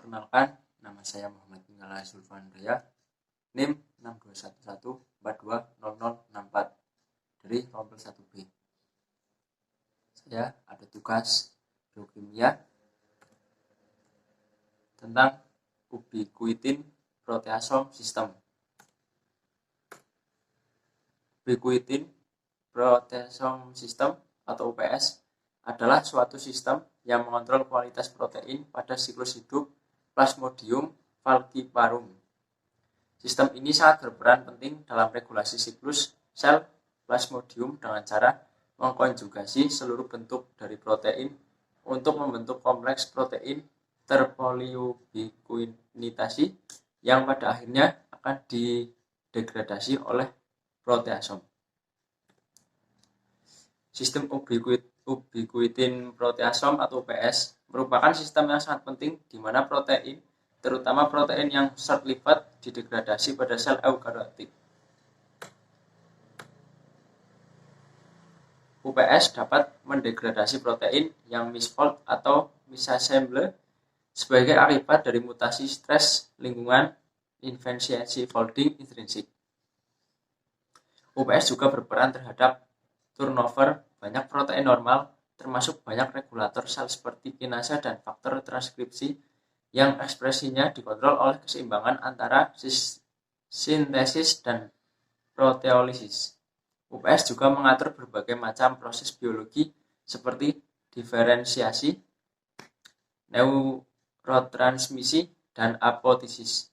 Perkenalkan, nama saya Muhammad Bingala Zulfandaya, NIM 6211420064 dari kelompok 1B. Saya ada tugas biokimia tentang ubiquitin proteasome system. Ubiquitin proteasome system atau UPS adalah suatu sistem yang mengontrol kualitas protein pada siklus hidup Plasmodium falciparum. Sistem ini sangat berperan penting dalam regulasi siklus sel Plasmodium dengan cara mengkonjugasi seluruh bentuk dari protein untuk membentuk kompleks protein terpoliubiquinitasi yang pada akhirnya akan didegradasi oleh proteasom. Sistem ubiquitin proteasome atau UPS merupakan sistem yang sangat penting di mana protein, terutama protein yang short-lived, didegradasi pada sel eukariotik. UPS dapat mendegradasi protein yang misfold atau misassemble sebagai akibat dari mutasi stres lingkungan efisiensi folding intrinsik. UPS juga berperan terhadap turnover banyak protein normal, termasuk banyak regulator sel seperti kinase dan faktor transkripsi yang ekspresinya dikontrol oleh keseimbangan antara sintesis dan proteolisis. UPS juga mengatur berbagai macam proses biologi seperti diferensiasi, neurotransmisi, dan apotesis.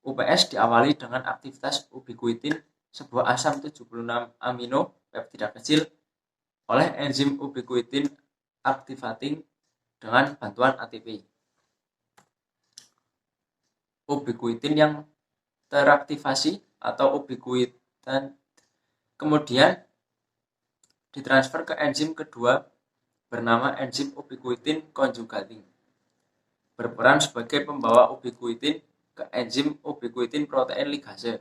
UPS diawali dengan aktivitas ubiquitin, sebuah asam 76 amino peptida kecil, oleh enzim ubiquitin activating dengan bantuan ATP. Ubiquitin yang teraktivasi atau ubiquitin kemudian ditransfer ke enzim kedua bernama enzim ubiquitin conjugating, berperan sebagai pembawa ubiquitin ke enzim ubiquitin protein ligase.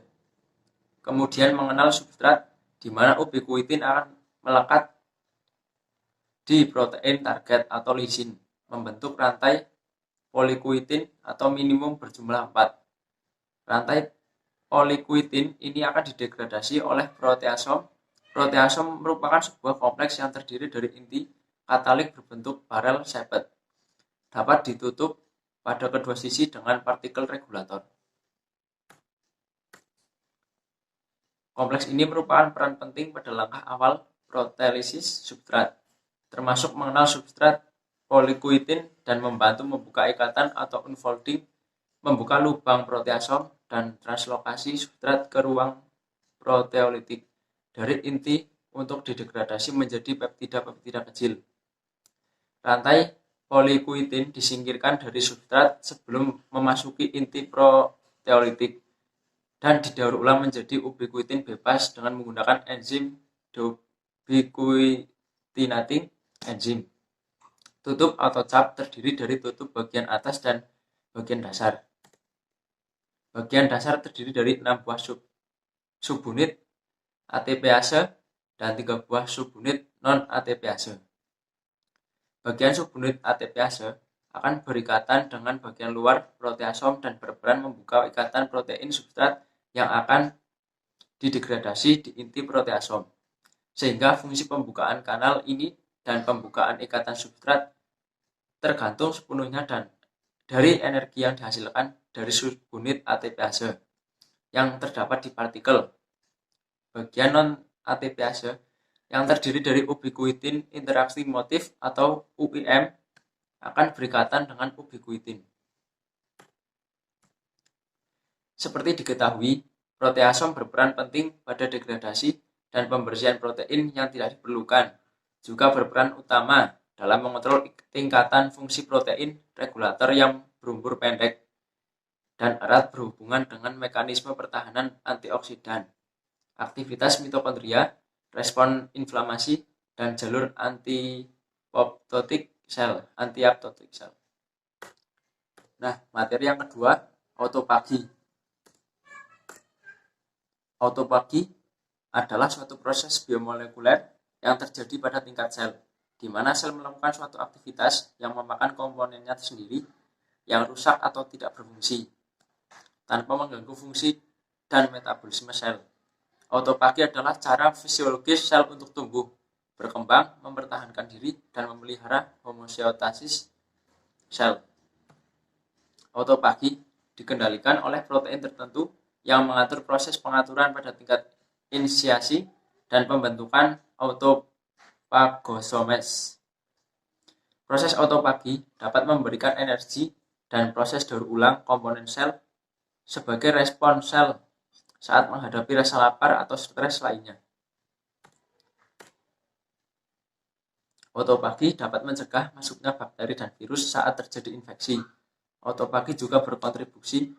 Kemudian mengenal substrat di mana ubiquitin akan melekat di protein target atau lisin, membentuk rantai poliquitin atau minimum berjumlah 4. Rantai poliquitin ini akan didegradasi oleh proteasom. Proteasom merupakan sebuah kompleks yang terdiri dari inti katalik berbentuk barrel shaped. Dapat ditutup pada kedua sisi dengan partikel regulator. Kompleks ini merupakan peran penting pada langkah awal proteolisis substrat, termasuk mengenal substrat poliquitin dan membantu membuka ikatan atau unfolding, membuka lubang proteasom dan translokasi substrat ke ruang proteolitik dari inti untuk didegradasi menjadi peptida-peptida kecil. Rantai poliquitin disingkirkan dari substrat sebelum memasuki inti proteolitik dan didaur ulang menjadi ubiquitin bebas dengan menggunakan enzim deubiquitinating enzim. Tutup atau cap terdiri dari tutup bagian atas dan bagian dasar. Bagian dasar terdiri dari 6 buah subunit ATPase dan 3 buah subunit non-ATPase. Bagian subunit ATPase akan berikatan dengan bagian luar proteasom dan berperan membuka ikatan protein substrat yang akan didegradasi di inti proteasom, sehingga fungsi pembukaan kanal ini dan pembukaan ikatan substrat tergantung sepenuhnya dari energi yang dihasilkan dari subunit ATPase yang terdapat di partikel. Bagian non-ATPase yang terdiri dari ubiquitin interaksi motif atau UIM akan berikatan dengan ubiquitin. Seperti diketahui, proteasom berperan penting pada degradasi dan pembersihan protein yang tidak diperlukan, juga berperan utama dalam mengontrol tingkatan fungsi protein regulator yang berumbur pendek dan erat berhubungan dengan mekanisme pertahanan antioksidan, aktivitas mitokondria, respon inflamasi, dan jalur anti-apoptotik sel. Nah, materi yang kedua, autophagy. Autophagy adalah suatu proses biomolekuler yang terjadi pada tingkat sel, di mana sel melakukan suatu aktivitas yang memakan komponennya sendiri yang rusak atau tidak berfungsi, tanpa mengganggu fungsi dan metabolisme sel. Autofagi adalah cara fisiologis sel untuk tumbuh, berkembang, mempertahankan diri, dan memelihara homeostasis sel. Autofagi dikendalikan oleh protein tertentu yang mengatur proses pengaturan pada tingkat inisiasi dan pembentukan autofagosomes. Proses autofagi dapat memberikan energi dan proses daur ulang komponen sel sebagai respon sel saat menghadapi rasa lapar atau stres lainnya. Autofagi dapat mencegah masuknya bakteri dan virus saat terjadi infeksi. Autofagi juga berkontribusi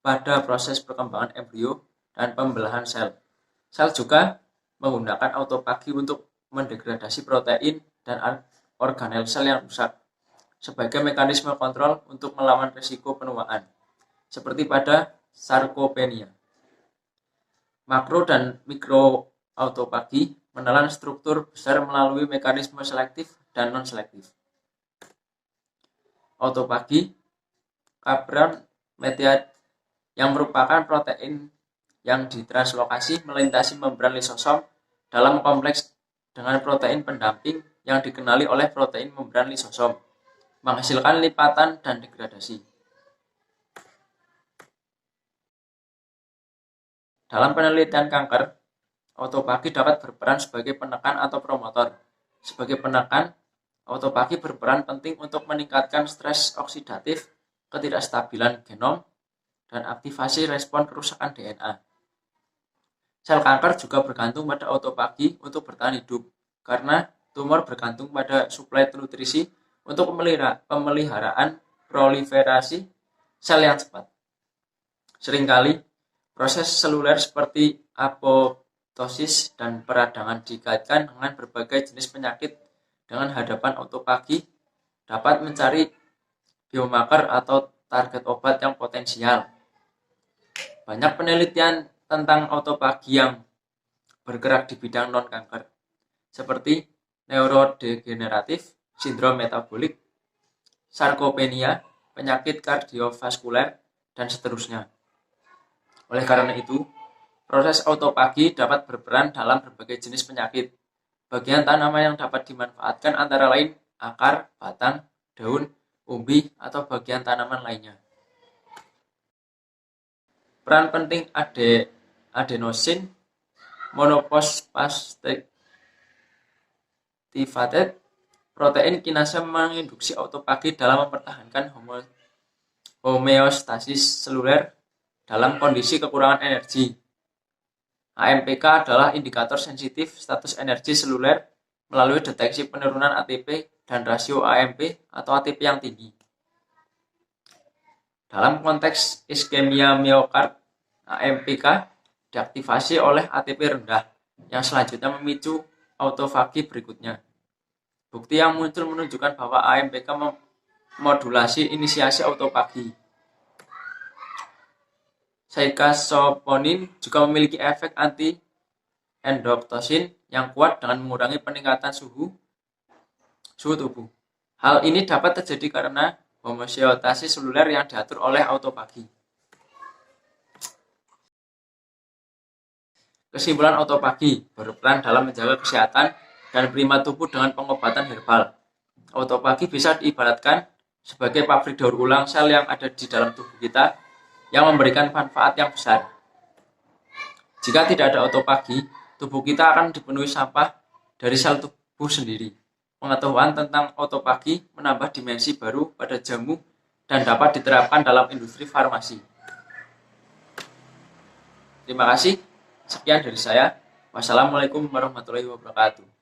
pada proses perkembangan embrio dan pembelahan sel. Sel juga menggunakan autofagi untuk mendegradasi protein dan organel sel yang rusak sebagai mekanisme kontrol untuk melawan risiko penuaan, seperti pada sarkopenia. Makro dan mikro autofagi menelan struktur besar melalui mekanisme selektif dan non-selektif. Autofagi Cabron mediat yang merupakan protein yang ditranslokasi melintasi membran lisosom dalam kompleks dengan protein pendamping yang dikenali oleh protein membran lisosom, menghasilkan lipatan dan degradasi. Dalam penelitian kanker, autofagi dapat berperan sebagai penekan atau promotor. Sebagai penekan, autofagi berperan penting untuk meningkatkan stres oksidatif, ketidakstabilan genom, dan aktivasi respon kerusakan DNA. Sel kanker juga bergantung pada autofagi untuk bertahan hidup, karena tumor bergantung pada suplai nutrisi untuk pemeliharaan proliferasi sel yang cepat. Seringkali, proses seluler seperti apoptosis dan peradangan dikaitkan dengan berbagai jenis penyakit. Dengan hadapan autofagi dapat mencari biomarker atau target obat yang potensial. Banyak penelitian tentang autofagi yang bergerak di bidang non-kanker, seperti neurodegeneratif, sindrom metabolik, sarkopenia, penyakit kardiovaskuler, dan seterusnya. Oleh karena itu, proses autofagi dapat berperan dalam berbagai jenis penyakit. Bagian tanaman yang dapat dimanfaatkan antara lain akar, batang, daun, umbi, atau bagian tanaman lainnya. Peran penting adenosin monophosphatidylinositase protein kinase menginduksi autofagi dalam mempertahankan homeostasis seluler dalam kondisi kekurangan energi. AMPK adalah indikator sensitif status energi seluler melalui deteksi penurunan ATP dan rasio AMP atau ATP yang tinggi. Dalam konteks iskemia miokard, AMPK diaktifasi oleh ATP rendah, yang selanjutnya memicu autofagi berikutnya. Bukti yang muncul menunjukkan bahwa AMPK memodulasi inisiasi autofagi. Cyclosporin juga memiliki efek anti-endoptosin yang kuat dengan mengurangi peningkatan suhu tubuh. Hal ini dapat terjadi karena homeostasis seluler yang diatur oleh autofagi. Kesimpulan, autofagi berperan dalam menjaga kesehatan dan prima tubuh dengan pengobatan herbal. Autofagi bisa diibaratkan sebagai pabrik daur ulang sel yang ada di dalam tubuh kita yang memberikan manfaat yang besar. Jika tidak ada autofagi, tubuh kita akan dipenuhi sampah dari sel tubuh sendiri. Pengetahuan tentang autofagi menambah dimensi baru pada jamu dan dapat diterapkan dalam industri farmasi. Terima kasih. Sekian dari saya. Wassalamualaikum warahmatullahi wabarakatuh.